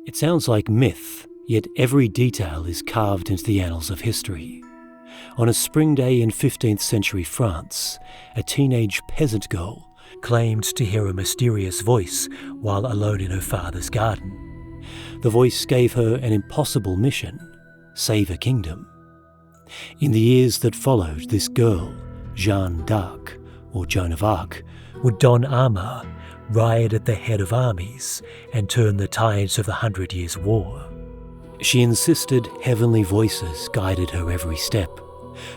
It sounds like myth, yet every detail is carved into the annals of history. On a spring day in 15th century France, a teenage peasant girl claimed to hear a mysterious voice while alone in her father's garden. The voice gave her an impossible mission: save a kingdom. In the years that followed, this girl, Jeanne d'Arc, or Joan of Arc, would don armour, ride at the head of armies, and turn the tides of the 100 Years' War. She insisted heavenly voices guided her every step.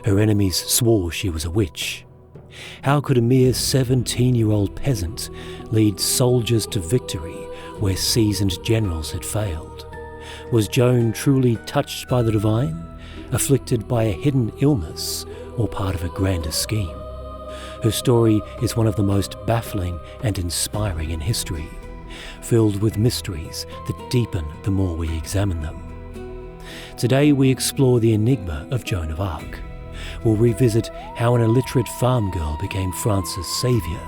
Her enemies swore she was a witch. How could a mere 17-year-old peasant lead soldiers to victory where seasoned generals had failed? Was Joan truly touched by the divine, afflicted by a hidden illness, or part of a grander scheme? Her story is one of the most baffling and inspiring in history, filled with mysteries that deepen the more we examine them. Today we explore the enigma of Joan of Arc. We'll revisit how an illiterate farm girl became France's saviour,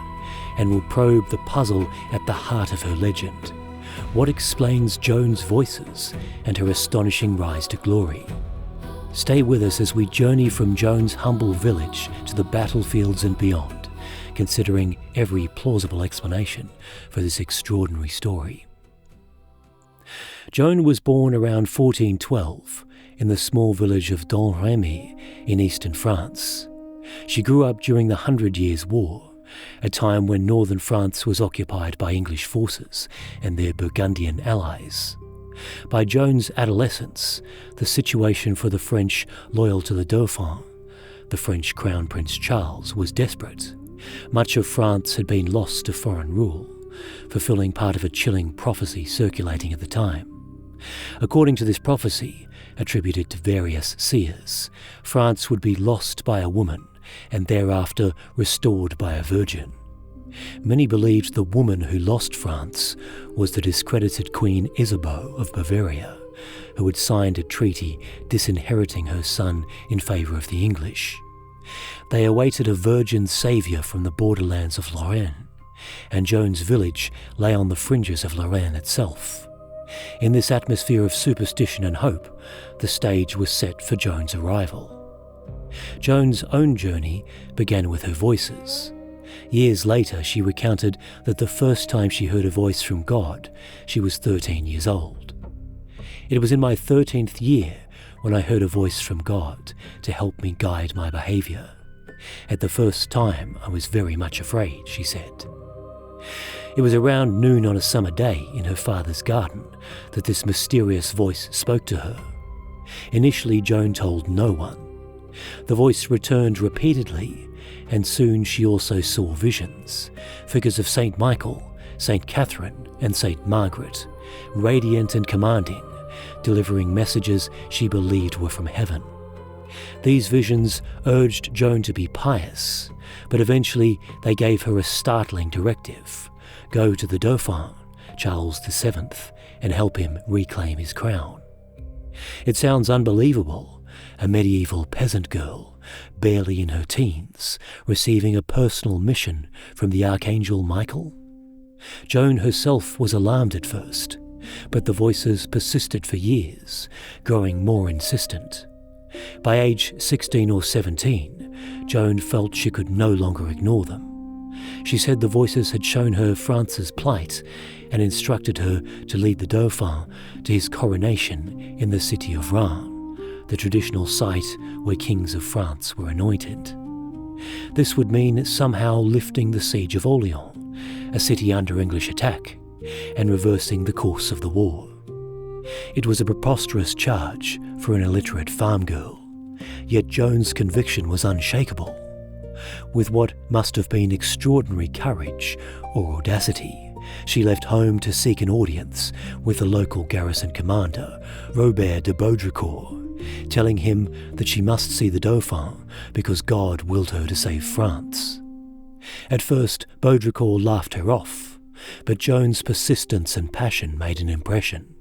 and we'll probe the puzzle at the heart of her legend. What explains Joan's voices and her astonishing rise to glory? Stay with us as we journey from Joan's humble village to the battlefields and beyond, considering every plausible explanation for this extraordinary story. Joan was born around 1412 in the small village of Domremy in eastern France. She grew up during the 100 Years' War, a time when northern France was occupied by English forces and their Burgundian allies. By Joan's adolescence, the situation for the French loyal to the Dauphin, the French Crown Prince Charles, was desperate. Much of France had been lost to foreign rule, fulfilling part of a chilling prophecy circulating at the time. According to this prophecy, attributed to various seers, France would be lost by a woman and thereafter restored by a virgin. Many believed the woman who lost France was the discredited Queen Isabeau of Bavaria, who had signed a treaty disinheriting her son in favour of the English. They awaited a virgin saviour from the borderlands of Lorraine, and Joan's village lay on the fringes of Lorraine itself. In this atmosphere of superstition and hope, the stage was set for Joan's arrival. Joan's own journey began with her voices. Years later, she recounted that the first time she heard a voice from God, she was 13 years old. It was in my 13th year when I heard a voice from God to help me guide my behaviour. At the first time, I was very much afraid, she said. It was around noon on a summer day in her father's garden that this mysterious voice spoke to her. Initially, Joan told no one. The voice returned repeatedly, and soon she also saw visions, figures of Saint Michael, Saint Catherine, and Saint Margaret, radiant and commanding, delivering messages she believed were from heaven. These visions urged Joan to be pious, but eventually they gave her a startling directive: go to the Dauphin, Charles VII, and help him reclaim his crown. It sounds unbelievable, a medieval peasant girl, barely in her teens, receiving a personal mission from the Archangel Michael. Joan herself was alarmed at first, but the voices persisted for years, growing more insistent. By age 16 or 17, Joan felt she could no longer ignore them. She said the voices had shown her France's plight and instructed her to lead the Dauphin to his coronation in the city of Rouen, the traditional site where kings of France were anointed. This would mean somehow lifting the siege of Orleans, a city under English attack, and reversing the course of the war. It was a preposterous charge for an illiterate farm girl, yet Joan's conviction was unshakable. With what must have been extraordinary courage or audacity, she left home to seek an audience with the local garrison commander, Robert de Baudricourt, telling him that she must see the Dauphin because God willed her to save France. At first, Baudricourt laughed her off, but Joan's persistence and passion made an impression.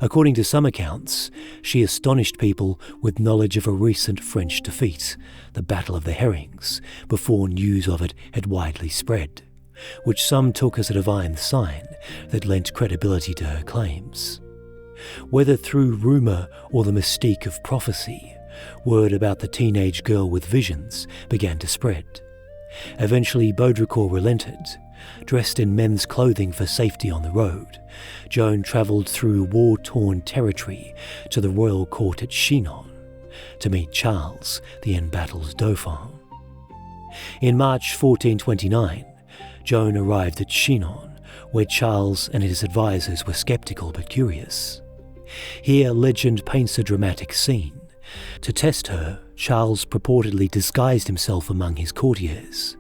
According to some accounts, she astonished people with knowledge of a recent French defeat, the Battle of the Herrings, before news of it had widely spread, which some took as a divine sign that lent credibility to her claims. Whether through rumour or the mystique of prophecy, word about the teenage girl with visions began to spread. Eventually, Baudricourt relented. Dressed in men's clothing for safety on the road, Joan travelled through war-torn territory to the royal court at Chinon to meet Charles, the embattled Dauphin. In March 1429, Joan arrived at Chinon, where Charles and his advisors were sceptical but curious. Here, legend paints a dramatic scene. To test her, Charles purportedly disguised himself among his courtiers.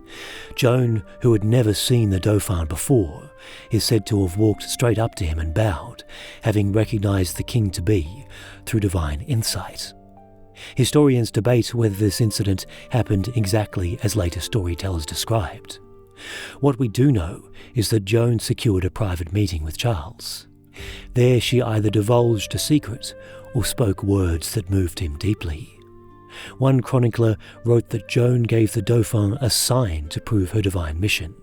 Joan, who had never seen the Dauphin before, is said to have walked straight up to him and bowed, having recognised the king-to-be through divine insight. Historians debate whether this incident happened exactly as later storytellers described. What we do know is that Joan secured a private meeting with Charles. There she either divulged a secret or spoke words that moved him deeply. One chronicler wrote that Joan gave the Dauphin a sign to prove her divine mission.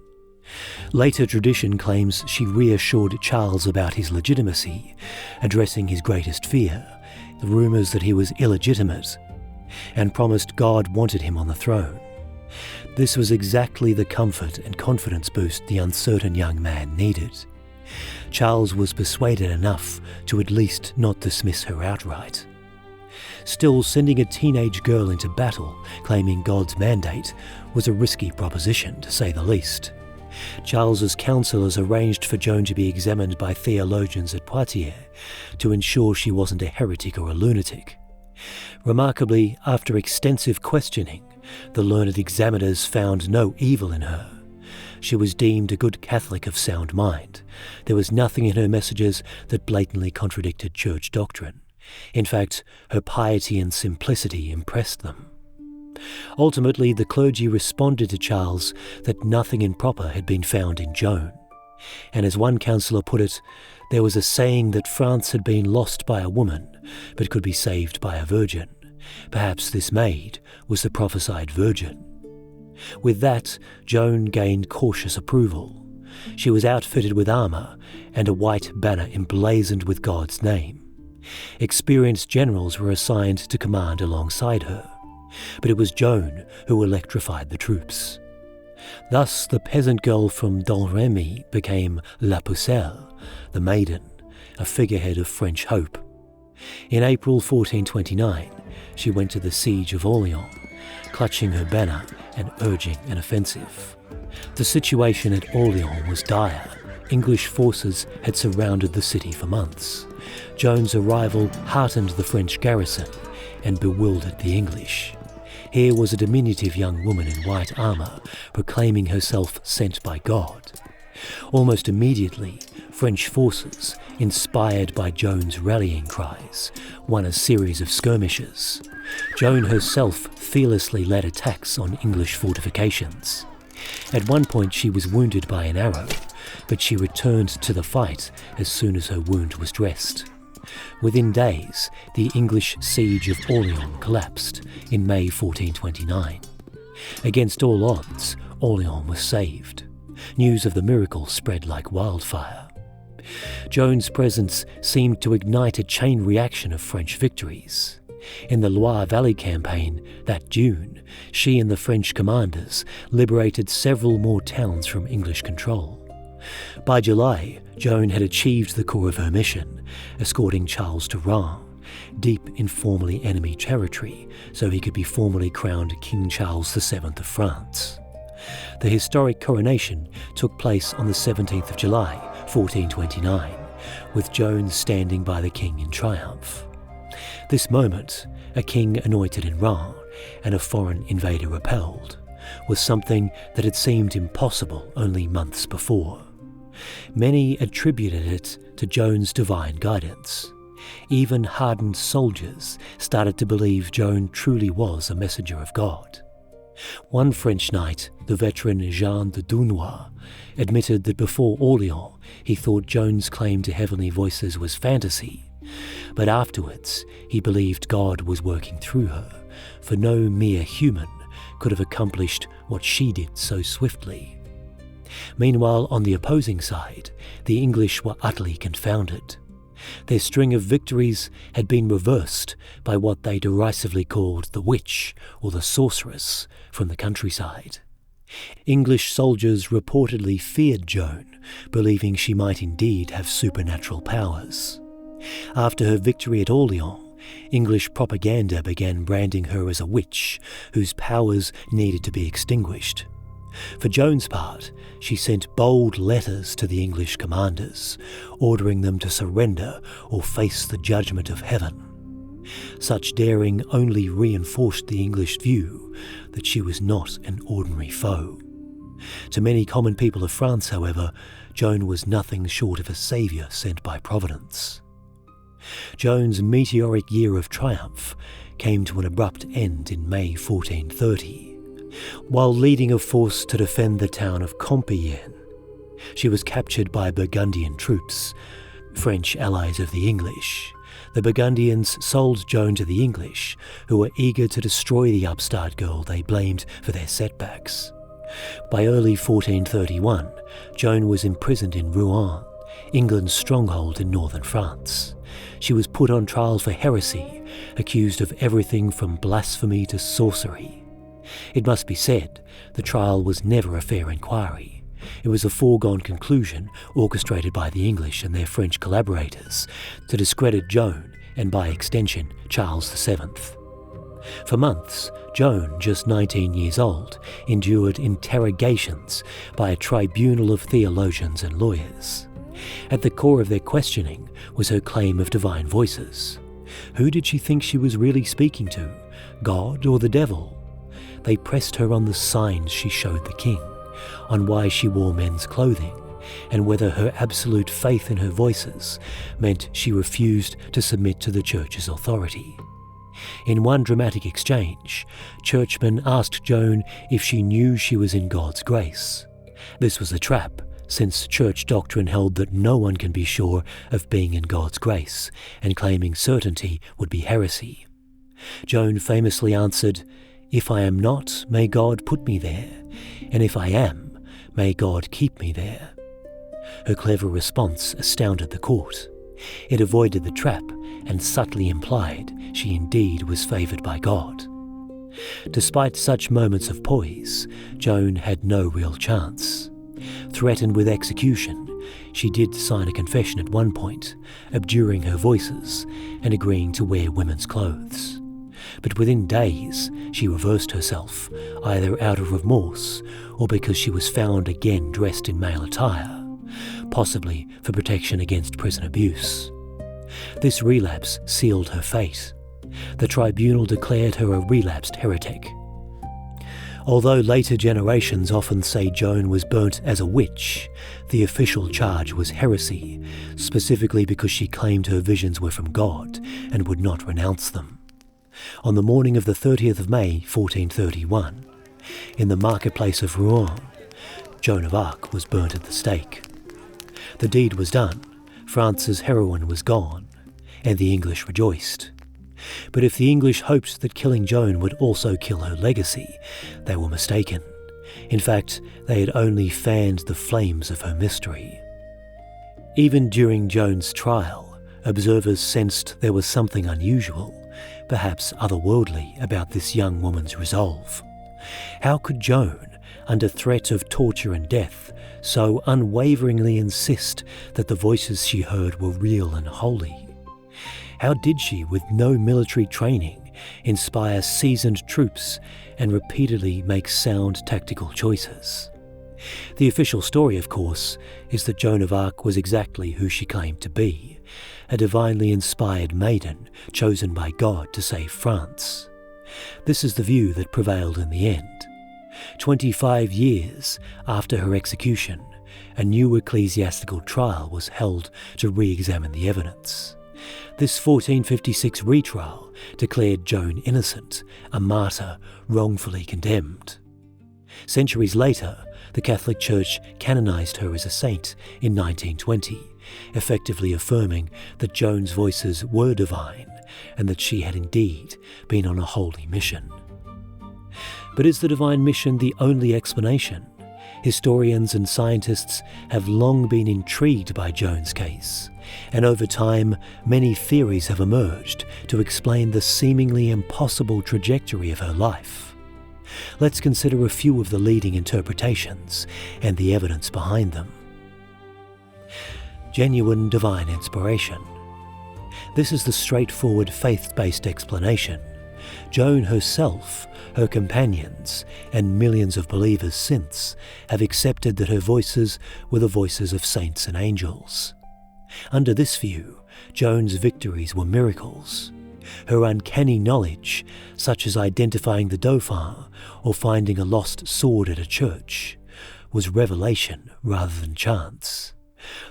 Later tradition claims she reassured Charles about his legitimacy, addressing his greatest fear, the rumours that he was illegitimate, and promised God wanted him on the throne. This was exactly the comfort and confidence boost the uncertain young man needed. Charles was persuaded enough to at least not dismiss her outright. Still, sending a teenage girl into battle, claiming God's mandate, was a risky proposition, to say the least. Charles's counsellors arranged for Joan to be examined by theologians at Poitiers to ensure she wasn't a heretic or a lunatic. Remarkably, after extensive questioning, the learned examiners found no evil in her. She was deemed a good Catholic of sound mind. There was nothing in her messages that blatantly contradicted church doctrine. In fact, her piety and simplicity impressed them. Ultimately, the clergy responded to Charles that nothing improper had been found in Joan. And as one counsellor put it, there was a saying that France had been lost by a woman, but could be saved by a virgin. Perhaps this maid was the prophesied virgin. With that, Joan gained cautious approval. She was outfitted with armour and a white banner emblazoned with God's name. Experienced generals were assigned to command alongside her, but it was Joan who electrified the troops. Thus, the peasant girl from Domremy became La Pucelle, the maiden, a figurehead of French hope. In April 1429, she went to the siege of Orléans, clutching her banner and urging an offensive. The situation at Orléans was dire. English forces had surrounded the city for months. Joan's arrival heartened the French garrison and bewildered the English. Here was a diminutive young woman in white armour, proclaiming herself sent by God. Almost immediately, French forces, inspired by Joan's rallying cries, won a series of skirmishes. Joan herself fearlessly led attacks on English fortifications. At one point she was wounded by an arrow, but she returned to the fight as soon as her wound was dressed. Within days, the English siege of Orléans collapsed in May 1429. Against all odds, Orléans was saved. News of the miracle spread like wildfire. Joan's presence seemed to ignite a chain reaction of French victories. In the Loire Valley campaign that June, she and the French commanders liberated several more towns from English control. By July, Joan had achieved the core of her mission, escorting Charles to Rouen, deep in formerly enemy territory, so he could be formally crowned King Charles VII of France. The historic coronation took place on the 17th of July, 1429, with Joan standing by the king in triumph. This moment, a king anointed in Rouen and a foreign invader repelled, was something that had seemed impossible only months before. Many attributed it to Joan's divine guidance. Even hardened soldiers started to believe Joan truly was a messenger of God. One French knight, the veteran Jean de Dunois, admitted that before Orléans he thought Joan's claim to heavenly voices was fantasy, but afterwards he believed God was working through her, for no mere human could have accomplished what she did so swiftly. Meanwhile, on the opposing side, the English were utterly confounded. Their string of victories had been reversed by what they derisively called the witch or the sorceress from the countryside. English soldiers reportedly feared Joan, believing she might indeed have supernatural powers. After her victory at Orleans, English propaganda began branding her as a witch whose powers needed to be extinguished. For Joan's part, she sent bold letters to the English commanders, ordering them to surrender or face the judgment of heaven. Such daring only reinforced the English view that she was not an ordinary foe. To many common people of France, however, Joan was nothing short of a saviour sent by Providence. Joan's meteoric year of triumph came to an abrupt end in May 1430. While leading a force to defend the town of Compiègne, she was captured by Burgundian troops, French allies of the English. The Burgundians sold Joan to the English, who were eager to destroy the upstart girl they blamed for their setbacks. By early 1431, Joan was imprisoned in Rouen, England's stronghold in northern France. She was put on trial for heresy, accused of everything from blasphemy to sorcery. It must be said, the trial was never a fair inquiry. It was a foregone conclusion orchestrated by the English and their French collaborators to discredit Joan and, by extension, Charles VII. For months, Joan, just 19 years old, endured interrogations by a tribunal of theologians and lawyers. At the core of their questioning was her claim of divine voices. Who did she think she was really speaking to, God or the devil? They pressed her on the signs she showed the king, on why she wore men's clothing, and whether her absolute faith in her voices meant she refused to submit to the church's authority. In one dramatic exchange, churchmen asked Joan if she knew she was in God's grace. This was a trap, since church doctrine held that no one can be sure of being in God's grace, and claiming certainty would be heresy. Joan famously answered, "If I am not, may God put me there, and if I am, may God keep me there." Her clever response astounded the court. It avoided the trap and subtly implied she indeed was favoured by God. Despite such moments of poise, Joan had no real chance. Threatened with execution, she did sign a confession at one point, abjuring her voices and agreeing to wear women's clothes. But within days, she reversed herself, either out of remorse or because she was found again dressed in male attire, possibly for protection against prison abuse. This relapse sealed her fate. The tribunal declared her a relapsed heretic. Although later generations often say Joan was burnt as a witch, the official charge was heresy, specifically because she claimed her visions were from God and would not renounce them. On the morning of the 30th of May 1431, in the marketplace of Rouen, Joan of Arc was burnt at the stake. The deed was done, France's heroine was gone, and the English rejoiced. But if the English hoped that killing Joan would also kill her legacy, they were mistaken. In fact, they had only fanned the flames of her mystery. Even during Joan's trial, observers sensed there was something unusual, perhaps otherworldly, about this young woman's resolve. How could Joan, under threat of torture and death, so unwaveringly insist that the voices she heard were real and holy? How did she, with no military training, inspire seasoned troops and repeatedly make sound tactical choices? The official story, of course, is that Joan of Arc was exactly who she claimed to be, a divinely inspired maiden chosen by God to save France. This is the view that prevailed in the end. 25 years after her execution, a new ecclesiastical trial was held to re-examine the evidence. This 1456 retrial declared Joan innocent, a martyr wrongfully condemned. Centuries later, the Catholic Church canonized her as a saint in 1920, effectively affirming that Joan's voices were divine and that she had indeed been on a holy mission. But is the divine mission the only explanation? Historians and scientists have long been intrigued by Joan's case, and over time many theories have emerged to explain the seemingly impossible trajectory of her life. Let's consider a few of the leading interpretations and the evidence behind them. Genuine divine inspiration. This is the straightforward faith-based explanation. Joan herself, her companions, and millions of believers since have accepted that her voices were the voices of saints and angels. Under this view, Joan's victories were miracles. Her uncanny knowledge, such as identifying the Dauphin or finding a lost sword at a church, was revelation rather than chance.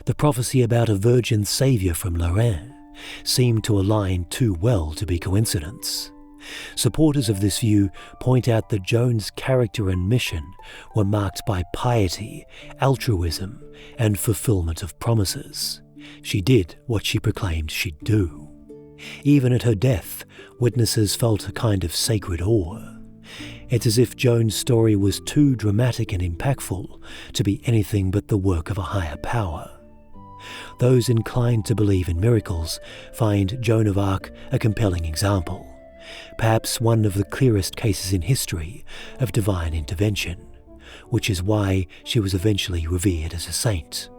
The prophecy about a virgin saviour from Rouen seemed to align too well to be coincidence. Supporters of this view point out that Joan's character and mission were marked by piety, altruism, and fulfillment of promises. She did what she proclaimed she'd do. Even at her death, witnesses felt a kind of sacred awe. It's as if Joan's story was too dramatic and impactful to be anything but the work of a higher power. Those inclined to believe in miracles find Joan of Arc a compelling example, perhaps one of the clearest cases in history of divine intervention, which is why she was eventually revered as a saint.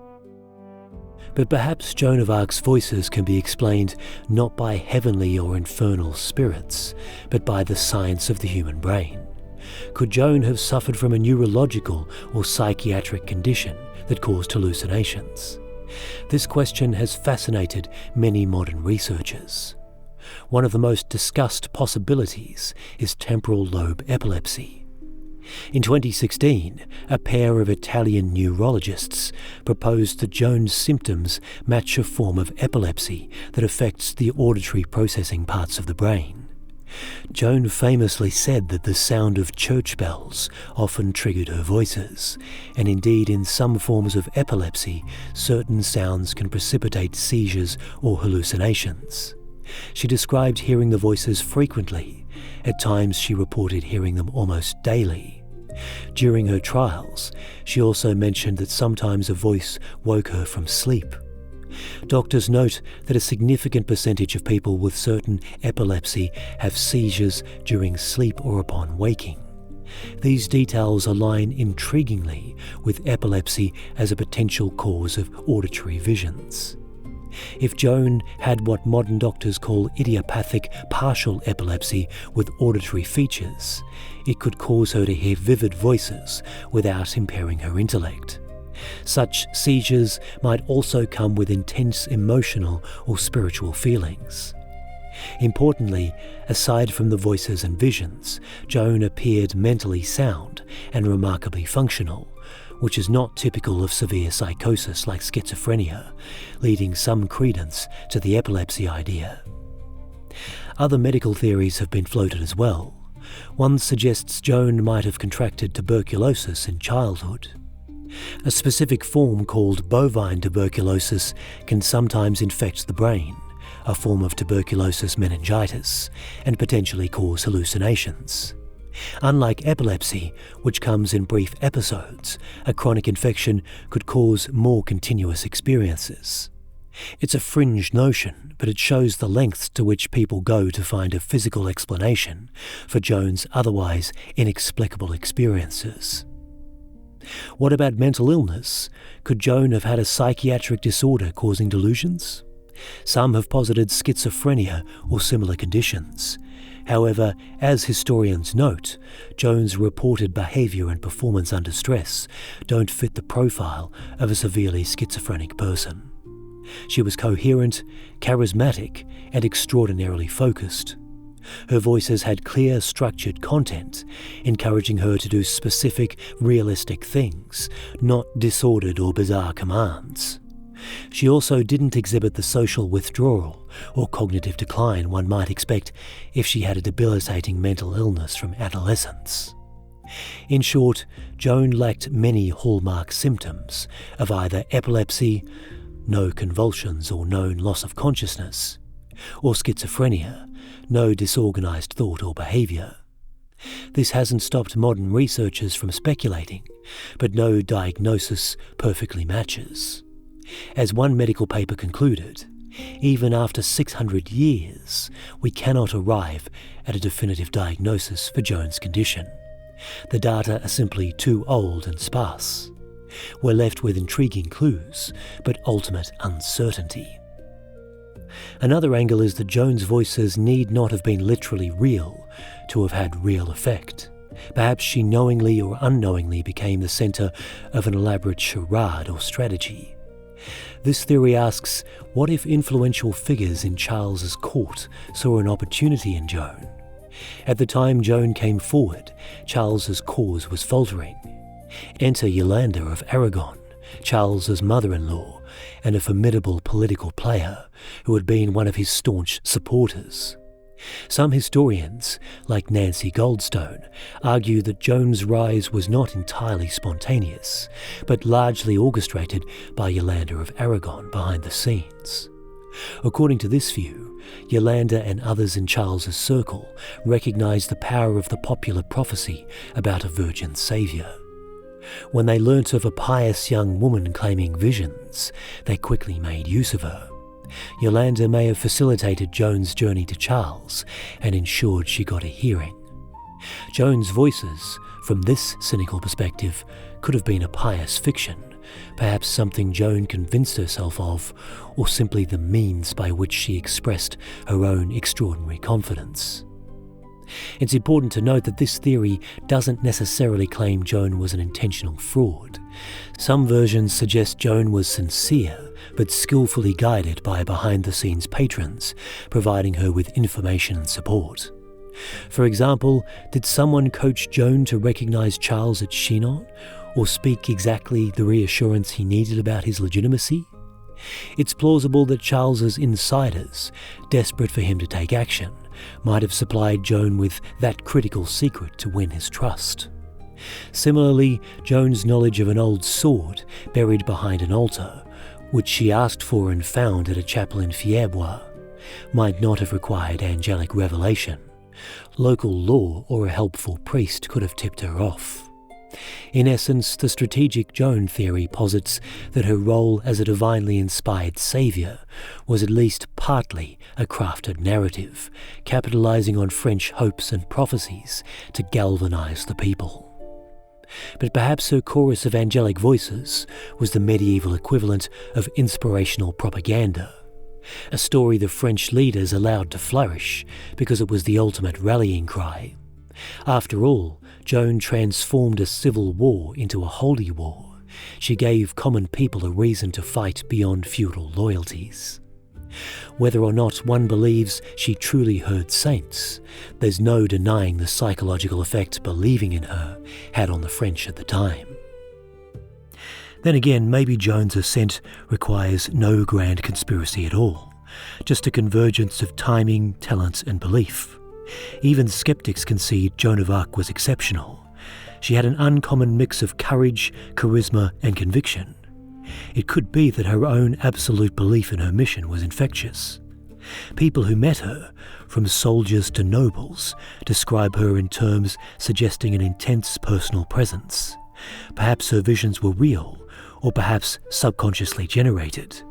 But perhaps Joan of Arc's voices can be explained not by heavenly or infernal spirits, but by the science of the human brain. Could Joan have suffered from a neurological or psychiatric condition that caused hallucinations? This question has fascinated many modern researchers. One of the most discussed possibilities is temporal lobe epilepsy. In 2016, a pair of Italian neurologists proposed that Joan's symptoms match a form of epilepsy that affects the auditory processing parts of the brain. Joan famously said that the sound of church bells often triggered her voices, and indeed in some forms of epilepsy, certain sounds can precipitate seizures or hallucinations. She described hearing the voices frequently. At times she reported hearing them almost daily. During her trials, she also mentioned that sometimes a voice woke her from sleep. Doctors note that a significant percentage of people with certain epilepsy have seizures during sleep or upon waking. These details align intriguingly with epilepsy as a potential cause of auditory visions. If Joan had what modern doctors call idiopathic partial epilepsy with auditory features, it could cause her to hear vivid voices without impairing her intellect. Such seizures might also come with intense emotional or spiritual feelings. Importantly, aside from the voices and visions, Joan appeared mentally sound and remarkably functional, which is not typical of severe psychosis like schizophrenia, leading some credence to the epilepsy idea. Other medical theories have been floated as well. One suggests Joan might have contracted tuberculosis in childhood. A specific form called bovine tuberculosis can sometimes infect the brain, a form of tuberculosis meningitis, and potentially cause hallucinations. Unlike epilepsy, which comes in brief episodes, a chronic infection could cause more continuous experiences. It's a fringe notion, but it shows the lengths to which people go to find a physical explanation for Joan's otherwise inexplicable experiences. What about mental illness? Could Joan have had a psychiatric disorder causing delusions? Some have posited schizophrenia or similar conditions. However, as historians note, Joan's reported behaviour and performance under stress don't fit the profile of a severely schizophrenic person. She was coherent, charismatic, and extraordinarily focused. Her voices had clear, structured content, encouraging her to do specific, realistic things, not disordered or bizarre commands. She also didn't exhibit the social withdrawal or cognitive decline one might expect if she had a debilitating mental illness from adolescence. In short, Joan lacked many hallmark symptoms of either epilepsy, no convulsions or known loss of consciousness, or schizophrenia, no disorganized thought or behavior. This hasn't stopped modern researchers from speculating, but no diagnosis perfectly matches. As one medical paper concluded, even after 600 years, we cannot arrive at a definitive diagnosis for Joan's condition. The data are simply too old and sparse. We're left with intriguing clues, but ultimate uncertainty. Another angle is that Joan's voices need not have been literally real to have had real effect. Perhaps she knowingly or unknowingly became the centre of an elaborate charade or strategy. This theory asks, what if influential figures in Charles's court saw an opportunity in Joan? At the time Joan came forward, Charles's cause was faltering. Enter Yolande of Aragon, Charles's mother-in-law, and a formidable political player who had been one of his staunch supporters. Some historians, like Nancy Goldstone, argue that Joan's rise was not entirely spontaneous, but largely orchestrated by Yolande of Aragon behind the scenes. According to this view, Yolande and others in Charles's circle recognised the power of the popular prophecy about a virgin saviour. When they learnt of a pious young woman claiming visions, they quickly made use of her. Yolande may have facilitated Joan's journey to Charles and ensured she got a hearing. Joan's voices, from this cynical perspective, could have been a pious fiction, perhaps something Joan convinced herself of, or simply the means by which she expressed her own extraordinary confidence. It's important to note that this theory doesn't necessarily claim Joan was an intentional fraud. Some versions suggest Joan was sincere, but skillfully guided by behind-the-scenes patrons, providing her with information and support. For example, did someone coach Joan to recognise Charles at Chinon, or speak exactly the reassurance he needed about his legitimacy? It's plausible that Charles's insiders, desperate for him to take action, might have supplied Joan with that critical secret to win his trust. Similarly, Joan's knowledge of an old sword buried behind an altar, which she asked for and found at a chapel in Fierbois, might not have required angelic revelation. Local law or a helpful priest could have tipped her off. In essence, the strategic Joan theory posits that her role as a divinely inspired saviour was at least partly a crafted narrative, capitalising on French hopes and prophecies to galvanise the people. But perhaps her chorus of angelic voices was the medieval equivalent of inspirational propaganda, a story the French leaders allowed to flourish because it was the ultimate rallying cry. After all, Joan transformed a civil war into a holy war. She gave common people a reason to fight beyond feudal loyalties. Whether or not one believes she truly heard saints, there's no denying the psychological effect believing in her had on the French at the time. Then again, maybe Joan's ascent requires no grand conspiracy at all, just a convergence of timing, talent and belief. Even skeptics concede Joan of Arc was exceptional. She had an uncommon mix of courage, charisma and conviction. It could be that her own absolute belief in her mission was infectious. People who met her, from soldiers to nobles, describe her in terms suggesting an intense personal presence. Perhaps her visions were real, or perhaps subconsciously generated.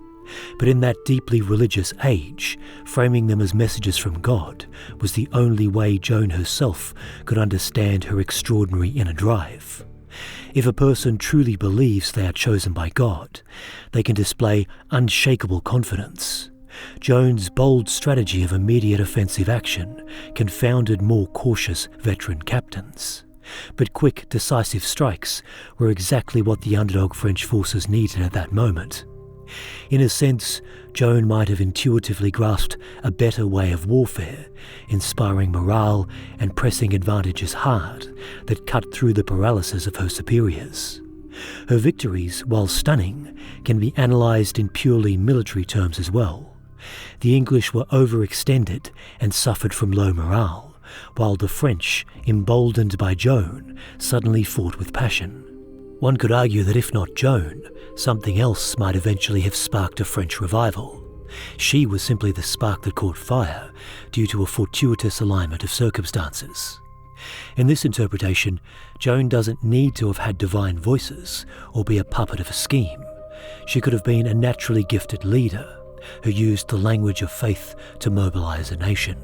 But in that deeply religious age, framing them as messages from God was the only way Joan herself could understand her extraordinary inner drive. If a person truly believes they are chosen by God, they can display unshakable confidence. Joan's bold strategy of immediate offensive action confounded more cautious veteran captains. But quick, decisive strikes were exactly what the underdog French forces needed at that moment. In a sense, Joan might have intuitively grasped a better way of warfare, inspiring morale and pressing advantages hard that cut through the paralysis of her superiors. Her victories, while stunning, can be analysed in purely military terms as well. The English were overextended and suffered from low morale, while the French, emboldened by Joan, suddenly fought with passion. One could argue that if not Joan, something else might eventually have sparked a French revival. She was simply the spark that caught fire due to a fortuitous alignment of circumstances. In this interpretation, Joan doesn't need to have had divine voices or be a puppet of a scheme. She could have been a naturally gifted leader who used the language of faith to mobilise a nation.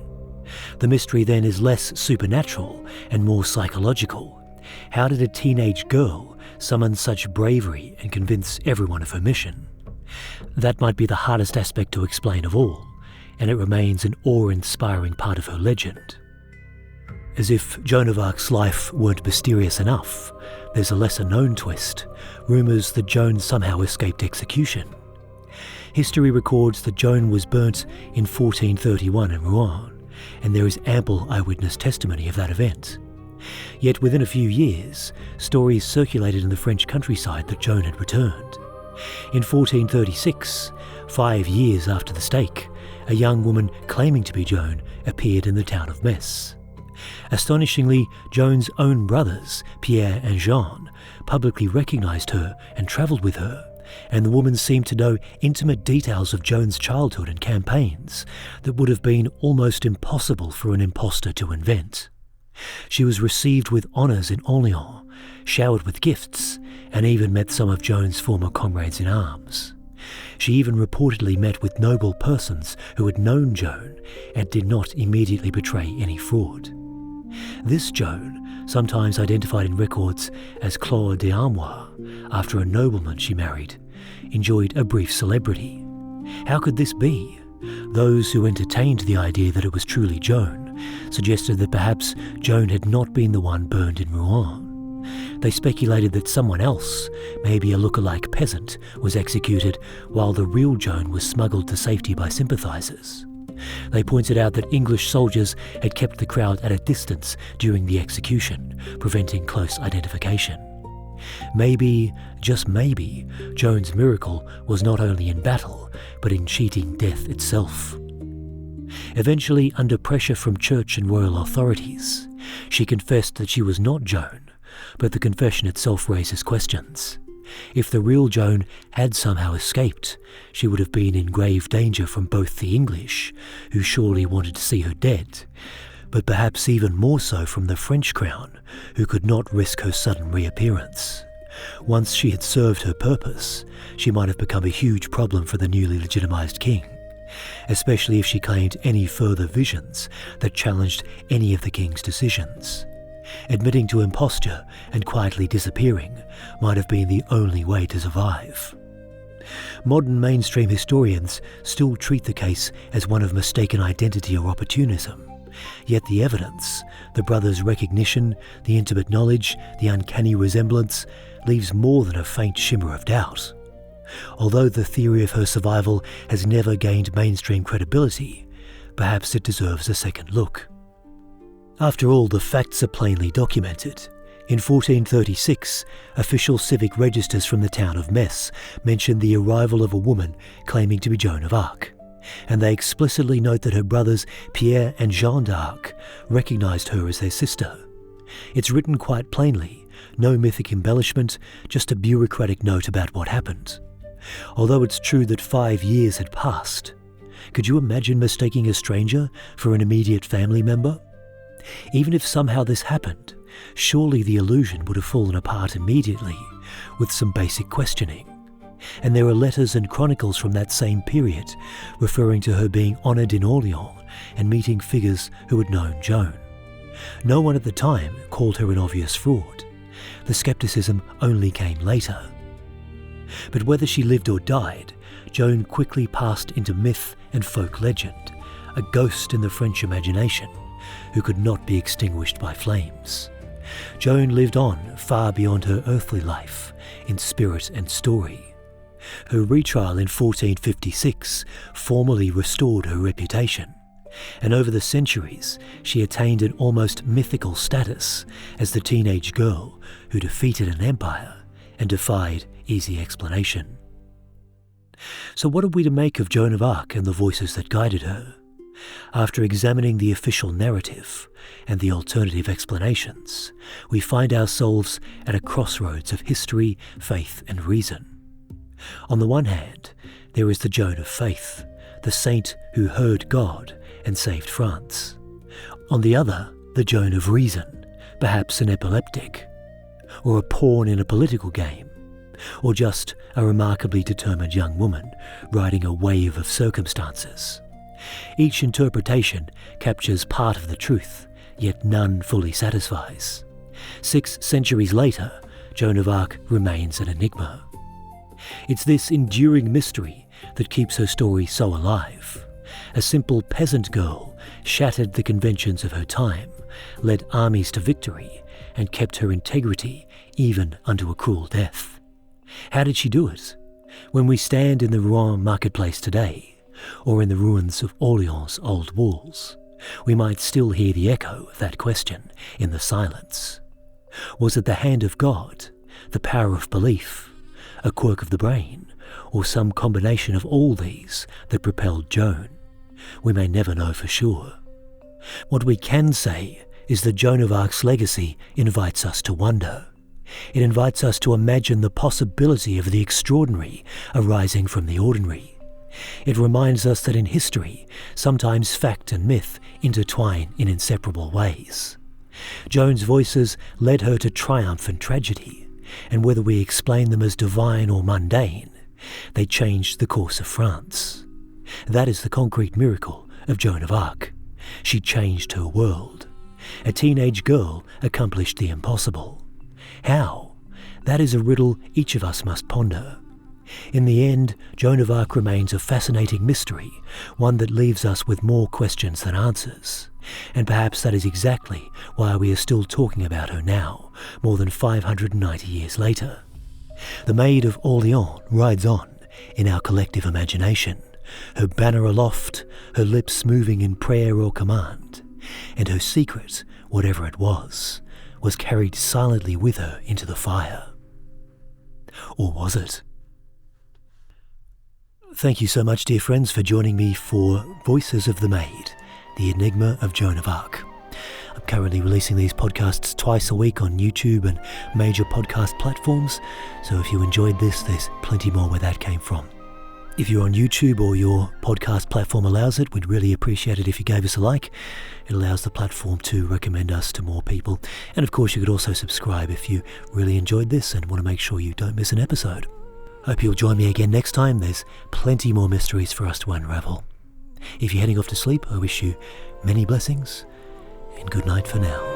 The mystery then is less supernatural and more psychological. How did a teenage girl summon such bravery and convince everyone of her mission? That might be the hardest aspect to explain of all, and it remains an awe-inspiring part of her legend. As if Joan of Arc's life weren't mysterious enough, there's a lesser-known twist, rumours that Joan somehow escaped execution. History records that Joan was burnt in 1431 in Rouen, and there is ample eyewitness testimony of that event. Yet within a few years, stories circulated in the French countryside that Joan had returned. In 1436, 5 years after the stake, a young woman claiming to be Joan appeared in the town of Metz. Astonishingly, Joan's own brothers, Pierre and Jean, publicly recognised her and travelled with her, and the woman seemed to know intimate details of Joan's childhood and campaigns that would have been almost impossible for an impostor to invent. She was received with honours in Orléans, showered with gifts, and even met some of Joan's former comrades in arms. She even reportedly met with noble persons who had known Joan and did not immediately betray any fraud. This Joan, sometimes identified in records as Claude d'Armois, after a nobleman she married, enjoyed a brief celebrity. How could this be? Those who entertained the idea that it was truly Joan suggested that perhaps Joan had not been the one burned in Rouen. They speculated that someone else, maybe a look-alike peasant, was executed while the real Joan was smuggled to safety by sympathisers. They pointed out that English soldiers had kept the crowd at a distance during the execution, preventing close identification. Maybe, just maybe, Joan's miracle was not only in battle, but in cheating death itself. Eventually, under pressure from church and royal authorities, she confessed that she was not Joan, but the confession itself raises questions. If the real Joan had somehow escaped, she would have been in grave danger from both the English, who surely wanted to see her dead, but perhaps even more so from the French crown, who could not risk her sudden reappearance. Once she had served her purpose, she might have become a huge problem for the newly legitimised king, especially if she claimed any further visions that challenged any of the king's decisions. Admitting to imposture and quietly disappearing might have been the only way to survive. Modern mainstream historians still treat the case as one of mistaken identity or opportunism, yet the evidence, the brothers' recognition, the intimate knowledge, the uncanny resemblance, leaves more than a faint shimmer of doubt. Although the theory of her survival has never gained mainstream credibility, perhaps it deserves a second look. After all, the facts are plainly documented. In 1436, official civic registers from the town of Metz mention the arrival of a woman claiming to be Joan of Arc, and they explicitly note that her brothers Pierre and Jean d'Arc recognised her as their sister. It's written quite plainly, no mythic embellishment, just a bureaucratic note about what happened. Although it's true that 5 years had passed, could you imagine mistaking a stranger for an immediate family member? Even if somehow this happened, surely the illusion would have fallen apart immediately, with some basic questioning. And there are letters and chronicles from that same period referring to her being honoured in Orléans and meeting figures who had known Joan. No one at the time called her an obvious fraud. The scepticism only came later. But whether she lived or died, Joan quickly passed into myth and folk legend, a ghost in the French imagination, who could not be extinguished by flames. Joan lived on far beyond her earthly life, in spirit and story. Her retrial in 1456 formally restored her reputation, and over the centuries she attained an almost mythical status as the teenage girl who defeated an empire and defied easy explanation. So what are we to make of Joan of Arc and the voices that guided her? After examining the official narrative and the alternative explanations, we find ourselves at a crossroads of history, faith and reason. On the one hand, there is the Joan of faith, the saint who heard God and saved France. On the other, the Joan of reason, Perhaps an epileptic, or a pawn in a political game, or just a remarkably determined young woman riding a wave of circumstances. Each interpretation captures part of the truth, yet none fully satisfies. 6 centuries later, Joan of Arc remains an enigma. It's this enduring mystery that keeps her story so alive. A simple peasant girl shattered the conventions of her time, led armies to victory, and kept her integrity even unto a cruel death. How did she do it? When we stand in the Rouen marketplace today, or in the ruins of Orléans' old walls, we might still hear the echo of that question in the silence. Was it the hand of God, the power of belief, a quirk of the brain, or some combination of all these that propelled Joan? We may never know for sure. What we can say is that Joan of Arc's legacy invites us to wonder. It invites us to imagine the possibility of the extraordinary arising from the ordinary. It reminds us that in history, sometimes fact and myth intertwine in inseparable ways. Joan's voices led her to triumph and tragedy, and whether we explain them as divine or mundane, they changed the course of France. That is the concrete miracle of Joan of Arc. She changed her world. A teenage girl accomplished the impossible. How? That is a riddle each of us must ponder. In the end, Joan of Arc remains a fascinating mystery, one that leaves us with more questions than answers. And perhaps that is exactly why we are still talking about her now, more than 590 years later. The Maid of Orléans rides on in our collective imagination, her banner aloft, her lips moving in prayer or command, and her secret, whatever it was carried silently with her into the fire. Or was it? Thank you so much, dear friends, for joining me for Voices of the Maid, the Enigma of Joan of Arc. I'm currently releasing these podcasts twice a week on YouTube and major podcast platforms, so if you enjoyed this, there's plenty more where that came from. If you're on YouTube or your podcast platform allows it, we'd really appreciate it if you gave us a like. It allows the platform to recommend us to more people. And of course, you could also subscribe if you really enjoyed this and want to make sure you don't miss an episode. Hope you'll join me again next time. There's plenty more mysteries for us to unravel. If you're heading off to sleep, I wish you many blessings and good night for now.